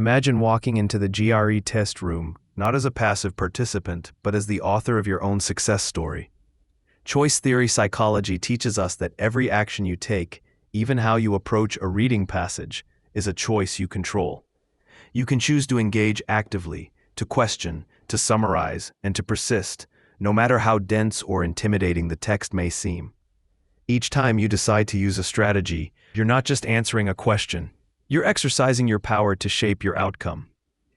Imagine walking into the GRE test room, not as a passive participant, but as the author of your own success story. Choice theory psychology teaches us that every action you take, even how you approach a reading passage, is a choice you control. You can choose to engage actively, to question, to summarize, and to persist, no matter how dense or intimidating the text may seem. Each time you decide to use a strategy, you're not just answering a question, you're exercising your power to shape your outcome.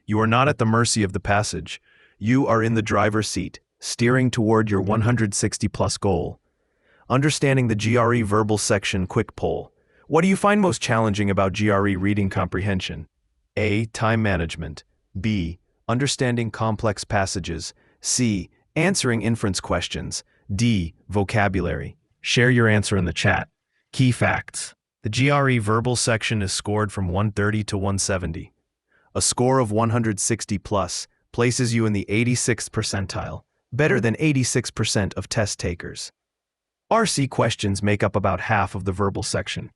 You are not at the mercy of the passage. You are in the driver's seat, steering toward your 160-plus goal. Understanding the GRE verbal section quick poll. What do you find most challenging about GRE reading comprehension? A. Time management. B. Understanding complex passages. C. Answering inference questions. D. Vocabulary. Share your answer in the chat. Key facts. The GRE verbal section is scored from 130 to 170. A score of 160 plus places you in the 86th percentile, better than 86% of test takers. RC questions make up about half of the verbal section.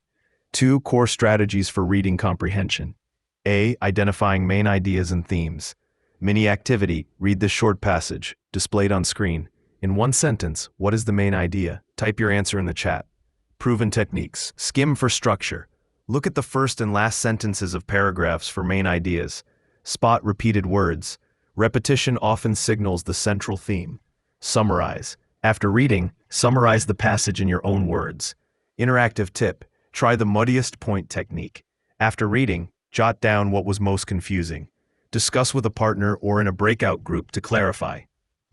2 core strategies for reading comprehension. A. Identifying main ideas and themes. Mini activity, read this short passage, displayed on screen. In one sentence, what is the main idea? Type your answer in the chat. Proven techniques. Skim for structure. Look at the first and last sentences of paragraphs for main ideas. Spot repeated words. Repetition often signals the central theme. Summarize. After reading, summarize the passage in your own words. Interactive tip. Try the muddiest point technique. After reading, jot down what was most confusing. Discuss with a partner or in a breakout group to clarify.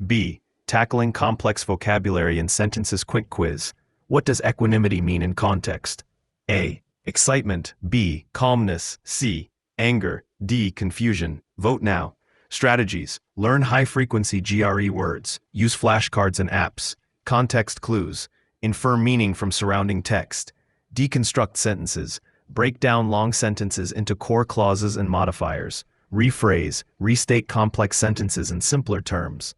B. Tackling complex vocabulary in sentences quick quiz. What does equanimity mean in context? A. Excitement. B. Calmness. C. Anger. D. Confusion. Vote now. Strategies. Learn high-frequency GRE words. Use flashcards and apps. Context clues. Infer meaning from surrounding text. Deconstruct sentences. Break down long sentences into core clauses and modifiers. Rephrase. Restate complex sentences in simpler terms.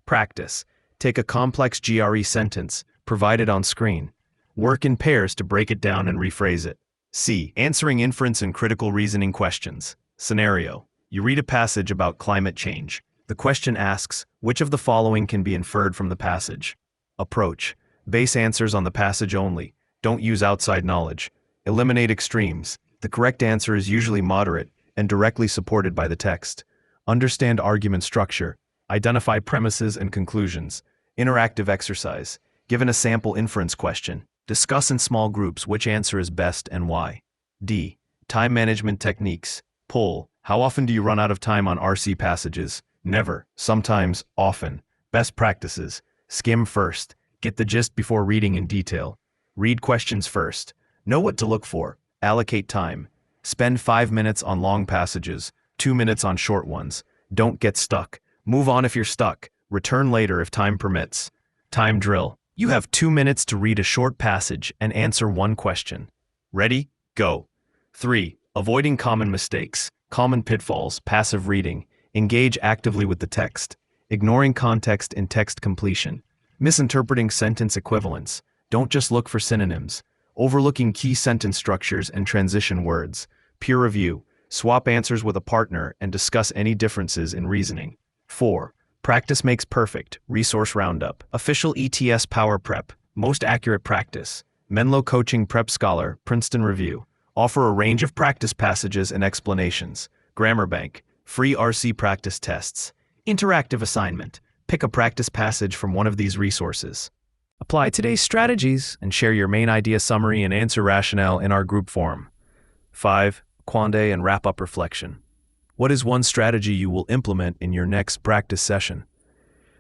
Practice. Take a complex GRE sentence, provided on screen. Work in pairs to break it down and rephrase it. C. Answering inference and critical reasoning questions. Scenario. You read a passage about climate change. The question asks, which of the following can be inferred from the passage? Approach. Base answers on the passage only. Don't use outside knowledge. Eliminate extremes. The correct answer is usually moderate and directly supported by the text. Understand argument structure. Identify premises and conclusions. Interactive exercise. Given a sample inference question, discuss in small groups which answer is best and why. D. Time management techniques. Poll. How often do you run out of time on RC passages? Never. Sometimes. Often. Best practices. Skim first. Get the gist before reading in detail. Read questions first. Know what to look for. Allocate time. Spend 5 minutes on long passages, 2 minutes on short ones. Don't get stuck. Move on if you're stuck. Return later if time permits. Time drill. You have 2 minutes to read a short passage and answer one question. Ready? Go. 3. Avoiding common mistakes, common pitfalls, passive reading. Engage actively with the text. Ignoring context in text completion. Misinterpreting sentence equivalents. Don't just look for synonyms. Overlooking key sentence structures and transition words. Peer review. Swap answers with a partner and discuss any differences in reasoning. 4. Practice makes perfect. Resource roundup. Official ETS PowerPrep. Most accurate practice. Menlo Coaching PrepScholar. Princeton Review. Offer a range of practice passages and explanations. GrammarBank. Free RC practice tests. Interactive assignment. Pick a practice passage from one of these resources. Apply today's strategies and share your main idea summary and answer rationale in our group forum. 5. Quande and wrap-up reflection. What is one strategy you will implement in your next practice session?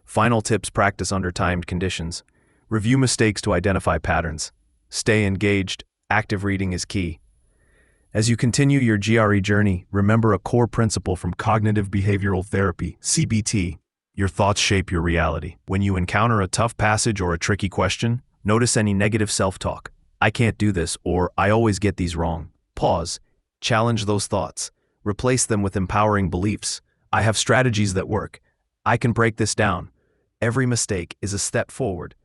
Final tips. Practice under timed conditions. Review mistakes to identify patterns. Stay engaged. Active reading is key. As you continue your GRE journey, remember a core principle from cognitive behavioral therapy, CBT. Your thoughts shape your reality. When you encounter a tough passage or a tricky question, notice any negative self-talk. I can't do this, or I always get these wrong. Pause. Challenge those thoughts. Replace them with empowering beliefs. I have strategies that work. I can break this down. Every mistake is a step forward.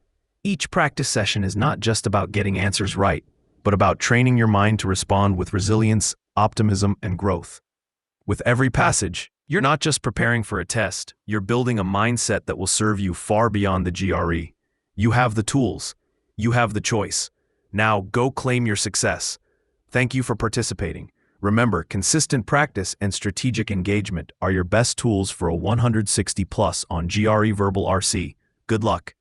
Each practice session is not just about getting answers right, but about training your mind to respond with resilience, optimism, and growth. With every passage, you're not just preparing for a test, you're building a mindset that will serve you far beyond the GRE. You have the tools. You have the choice. Now go claim your success. Thank you for participating. Remember, consistent practice and strategic engagement are your best tools for a 160+ on GRE Verbal RC. Good luck.